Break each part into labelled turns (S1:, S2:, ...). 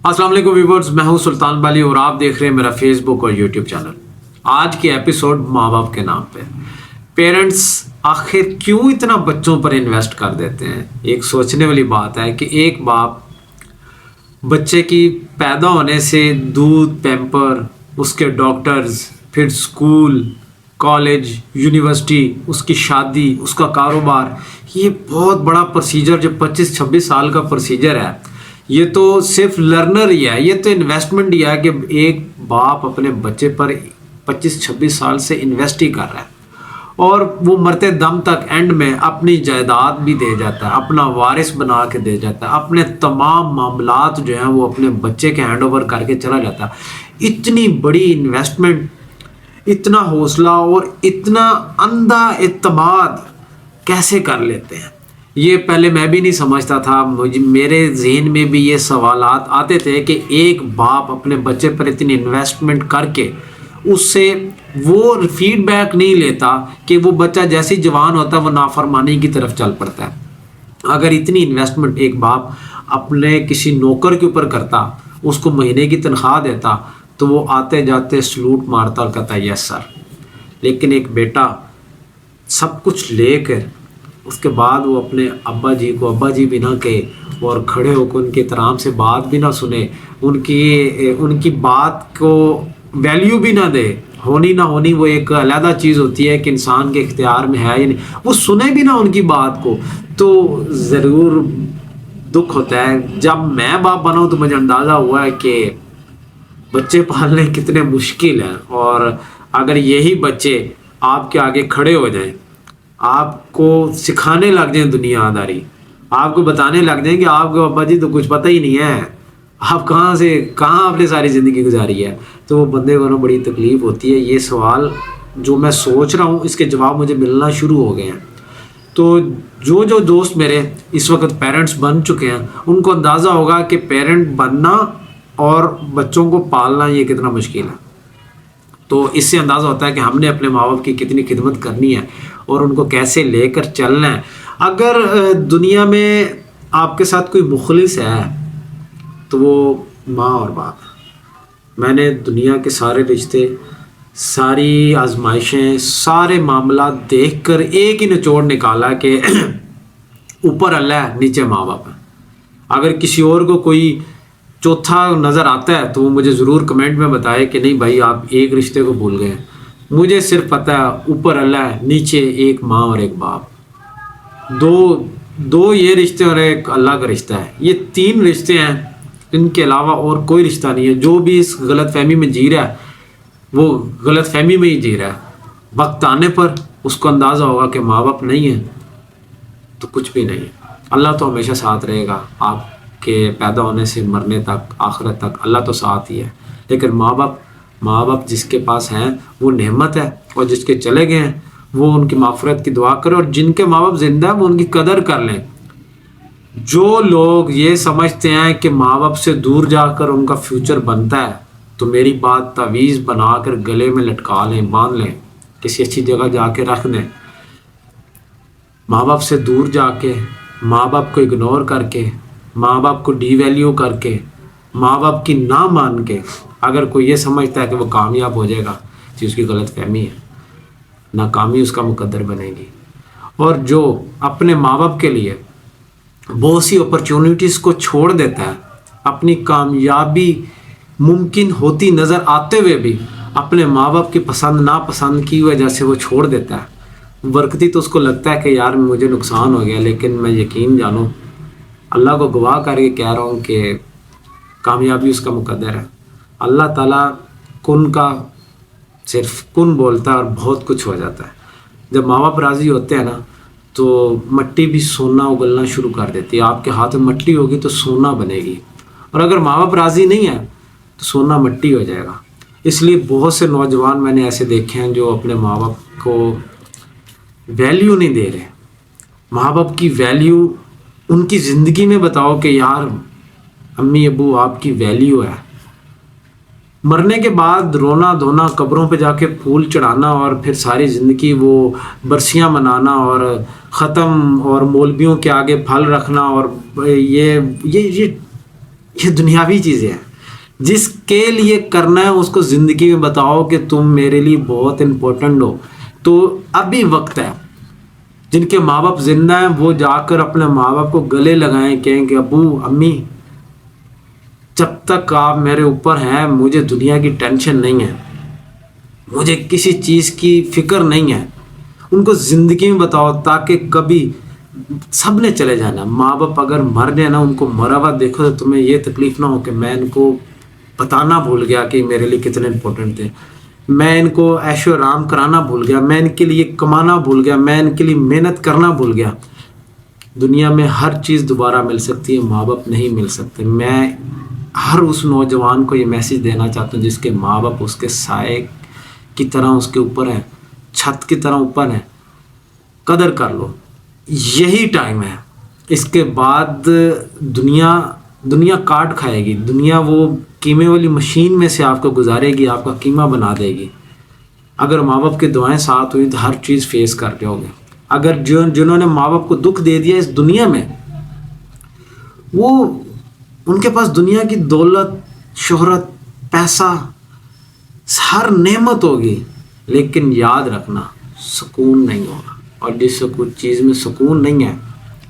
S1: अस्सलाम वालेकुम व्यूअर्स, मैं हूं सुल्तान बाली और आप देख रहे हैं मेरा फेसबुक और यूट्यूब चैनल। आज के एपिसोड माँ बाप के नाम पे। पेरेंट्स आखिर क्यों इतना बच्चों पर इन्वेस्ट कर देते हैं? एक सोचने वाली बात है कि एक बाप बच्चे की पैदा होने से दूध, पैम्पर, उसके डॉक्टर्स, फिर स्कूल, कॉलेज, यूनिवर्सिटी, उसकी शादी, उसका कारोबार, ये बहुत बड़ा प्रोसीजर जो 25-26 साल का प्रोसीजर है, ये तो सिर्फ लर्नर ही है, ये तो इन्वेस्टमेंट ही है कि एक बाप अपने बच्चे पर 25-26 साल से इन्वेस्ट ही कर रहा है और वो मरते दम तक एंड में अपनी जायदाद भी दे जाता है, अपना वारिस बना के दे जाता है, अपने तमाम मामलात जो हैं वो अपने बच्चे के हैंड ओवर करके चला जाता है। इतनी बड़ी इन्वेस्टमेंट, इतना हौसला और इतना अंधा इत्मीनान कैसे कर लेते हैं? ये पहले मैं भी नहीं समझता था। मेरे जहन में भी ये सवालात आते थे कि एक बाप अपने बच्चे पर इतनी इन्वेस्टमेंट करके उससे वो फीडबैक नहीं लेता कि वो बच्चा जैसे ही जवान होता है वो नाफरमानी की तरफ चल पड़ता है। अगर इतनी इन्वेस्टमेंट एक बाप अपने किसी नौकर के ऊपर करता, उसको महीने की तनख्वाह देता, तो वो आते जाते सलूट मारता और कहता यस सर। लेकिन एक बेटा सब कुछ लेकर उसके बाद वो अपने अब्बा जी को अब्बा जी भी ना कहे और खड़े होकर उनके एहतराम से बात भी ना सुने, उनकी बात को वैल्यू भी ना दे, होनी ना होनी वो एक अलग चीज़ होती है कि इंसान के इख्तियार में है या नहीं, वो सुने भी ना उनकी बात को, तो ज़रूर दुख होता है। जब मैं बाप बना हूँ तो मुझे अंदाज़ा हुआ है कि बच्चे पालने कितने मुश्किल हैं। और अगर यही बच्चे आपके आगे खड़े हो जाएं, आपको सिखाने लग जाएं दुनियादारी, आपको बताने लग जाएं कि आपको अब्बा जी तो कुछ पता ही नहीं है, आप कहाँ आपने सारी ज़िंदगी गुजारी है, तो वो बंदे को ना बड़ी तकलीफ़ होती है। ये सवाल जो मैं सोच रहा हूँ इसके जवाब मुझे मिलना शुरू हो गए हैं। तो जो दोस्त मेरे इस वक्त पेरेंट्स बन चुके हैं उनको अंदाज़ा होगा कि पेरेंट बनना और बच्चों को पालना ये कितना मुश्किल है। तो इससे अंदाज़ा होता है कि हमने अपने माँ बाप की कितनी खिदमत करनी है और उनको कैसे लेकर चलना है। अगर दुनिया में आपके साथ कोई मुखलिस है तो वो माँ और बाप। मैंने दुनिया के सारे रिश्ते, सारी आजमाइशें, सारे मामला देखकर एक ही निचोड़ निकाला कि ऊपर अल्लाह है, नीचे माँ बाप है। अगर किसी और को कोई चौथा नज़र आता है तो वो मुझे ज़रूर कमेंट में बताए कि नहीं भाई आप एक रिश्ते को भूल गए। मुझे सिर्फ पता है ऊपर अल्लाह है, नीचे एक माँ और एक बाप, दो ये रिश्ते और एक अल्लाह का रिश्ता है। ये तीन रिश्ते हैं, इनके अलावा और कोई रिश्ता नहीं है। जो भी इस गलत फहमी में जी रहा है वो गलत फहमी में ही जी रहा है। वक्त आने पर उसको अंदाज़ा होगा कि माँ बाप नहीं है तो कुछ भी नहीं है। अल्लाह तो हमेशा साथ रहेगा, आपके पैदा होने से मरने तक, आखिरत तक अल्लाह तो साथ ही है। लेकिन माँ बाप जिसके पास हैं वो नेमत है, और जिसके चले गए हैं वो उनकी माफ़रत की दुआ करें, और जिनके माँ बाप ज़िंदा है वो उनकी कदर कर लें। जो लोग ये समझते हैं कि माँ बाप से दूर जाकर उनका फ्यूचर बनता है तो मेरी बात तावीज़ बनाकर गले में लटका लें, बांध लें, किसी अच्छी जगह जाके रख दें। माँ बाप से दूर जाके, माँ बाप को इग्नोर करके, माँ बाप को डीवैल्यू करके, माँ बाप की ना मान के अगर कोई ये समझता है कि वो कामयाब हो जाएगा तो उसकी गलत फहमी है, नाकामी उसका मुकद्दर बनेगी। और जो अपने माँ बाप के लिए बहुत सी अपॉर्चुनिटीज़ को छोड़ देता है, अपनी कामयाबी मुमकिन होती नज़र आते हुए भी अपने माँ बाप की पसंद नापसंद की वजह से वो छोड़ देता है, बरकती तो उसको लगता है कि यार मुझे नुकसान हो गया। लेकिन मैं यकीन जानो, अल्लाह को गवाह करके कह रहा हूँ कि कामयाबी उसका मुकद्दर है। अल्लाह ताला कुन का सिर्फ कुन बोलता है और बहुत कुछ हो जाता है। जब माँ बाप राज़ी होते हैं ना तो मिट्टी भी सोना उगलना शुरू कर देती है। आपके हाथ में मिट्टी होगी तो सोना बनेगी, और अगर माँ बाप राज़ी नहीं है तो सोना मिट्टी हो जाएगा। इसलिए बहुत से नौजवान मैंने ऐसे देखे हैं जो अपने माँ बाप को वैल्यू नहीं दे रहे। माँ बाप की वैल्यू उनकी ज़िंदगी में बताओ कि यार अम्मी अबू आपकी वैल्यू है। मरने के बाद रोना धोना, कब्रों पे जाके फूल चढ़ाना और फिर सारी ज़िंदगी वो बरसियां मनाना और ख़त्म, और मौलवियों के आगे फल रखना, और ये یہ دنیاوی چیزیں ہیں. جس کے لیے کرنا ہے اس کو زندگی میں بتاؤ کہ تم میرے لیے بہت امپورٹنٹ ہو. تو ابھی وقت ہے. جن کے ماں باپ زندہ ہیں وہ جا کر اپنے ماں باپ کو گلے لگائیں, کہیں کہ ابو امی جب تک آپ میرے اوپر ہیں مجھے دنیا کی ٹینشن نہیں ہے, مجھے کسی چیز کی فکر نہیں ہے. ان کو زندگی میں بتاؤ تاکہ کبھی سب نے چلے جانا. ماں باپ اگر مر جائے نا, ان کو مرا ہوا دیکھو تو تمہیں یہ تکلیف نہ ہو کہ میں ان کو بتانا بھول گیا کہ میرے لیے کتنے امپورٹنٹ تھے, میں ان کو عیش و آرام کرانا بھول گیا, میں ان کے لیے کمانا بھول گیا, میں ان کے لیے محنت کرنا بھول گیا. دنیا میں ہر چیز دوبارہ مل سکتی ہے, ماں باپ نہیں مل سکتے. میں ہر اس نوجوان کو یہ میسیج دینا چاہتا ہوں جس کے ماں باپ اس کے سائے کی طرح اس کے اوپر ہیں, چھت کی طرح اوپر ہیں. قدر کر لو, یہی ٹائم ہے. اس کے بعد دنیا کاٹ کھائے گی. دنیا وہ قیمے والی مشین میں سے آپ کو گزارے گی, آپ کا قیمہ بنا دے گی. اگر ماں باپ کی دعائیں ساتھ ہوئی تو ہر چیز فیس کر جاؤ گے. اگر جنہوں نے ماں باپ کو دکھ دے دیا اس دنیا میں, وہ ان کے پاس دنیا کی دولت, شہرت, پیسہ, ہر نعمت ہوگی, لیکن یاد رکھنا سکون نہیں ہوگا. اور جس سے کچھ چیز میں سکون نہیں ہے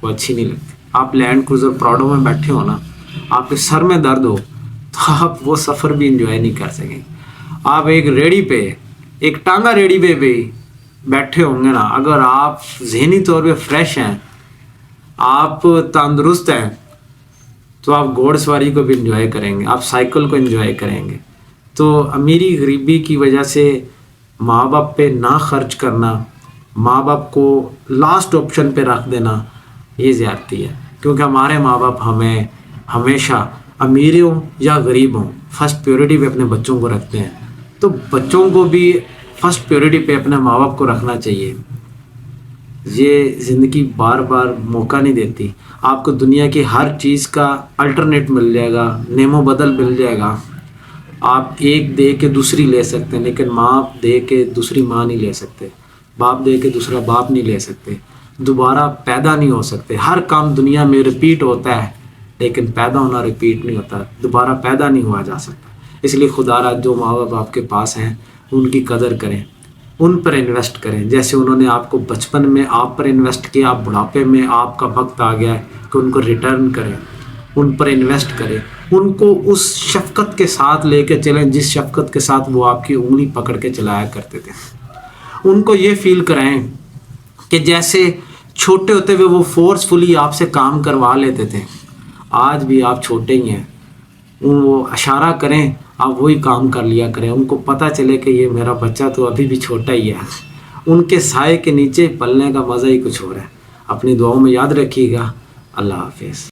S1: وہ اچھی نہیں لگتی. آپ لینڈ کروزر پراڈو میں بیٹھے ہو نا, آپ کے سر میں درد ہو تو آپ وہ سفر بھی انجوائے نہیں کر سکیں. آپ ایک ریڑھی پہ, ایک ٹانگا ریڑھی پہ بھی بیٹھے ہوں گے نا, اگر آپ ذہنی طور پہ فریش ہیں, آپ تندرست ہیں, تو آپ گھوڑ سواری کو بھی انجوائے کریں گے, آپ سائیکل کو انجوائے کریں گے. تو امیری غریبی کی وجہ سے ماں باپ پہ نہ خرچ کرنا, ماں باپ کو لاسٹ آپشن پہ رکھ دینا, یہ زیادتی ہے. کیونکہ ہمارے ماں باپ ہمیں ہمیشہ امیر ہوں یا غریب ہوں فرسٹ پیورٹی پہ اپنے بچوں کو رکھتے ہیں. تو بچوں کو بھی فرسٹ پیورٹی پہ اپنے ماں باپ کو رکھنا چاہیے. یہ زندگی بار بار موقع نہیں دیتی. آپ کو دنیا کی ہر چیز کا الٹرنیٹ مل جائے گا, نیم و بدل مل جائے گا. آپ ایک دے کے دوسری لے سکتے ہیں, لیکن ماں دے کے دوسری ماں نہیں لے سکتے, باپ دے کے دوسرا باپ نہیں لے سکتے, دوبارہ پیدا نہیں ہو سکتے. ہر کام دنیا میں ریپیٹ ہوتا ہے, لیکن پیدا ہونا ریپیٹ نہیں ہوتا, دوبارہ پیدا نہیں ہوا جا سکتا. اس لیے خدا را جو ماں باپ آپ کے پاس ہیں ان کی قدر کریں, ان پر انویسٹ کریں. جیسے انہوں نے آپ کو بچپن میں آپ پر انویسٹ کیا, آپ بڑھاپے میں آپ کا وقت آ گیا ہے کہ ان کو ریٹرن کریں, ان پر انویسٹ کریں. ان کو اس شفقت کے ساتھ لے کے چلیں جس شفقت کے ساتھ وہ آپ کی انگلی پکڑ کے چلایا کرتے تھے. ان کو یہ فیل کرائیں کہ جیسے چھوٹے ہوتے ہوئے وہ فورسفلی آپ سے کام کروا لیتے تھے, آج بھی آپ چھوٹے ہی ہیں. وہ اشارہ کریں, آپ وہی کام کر لیا کریں. ان کو پتہ چلے کہ یہ میرا بچہ تو ابھی بھی چھوٹا ہی ہے. ان کے سائے کے نیچے پلنے کا مزہ ہی کچھ اور ہے. اپنی دعاؤں میں یاد رکھیے گا. اللہ حافظ.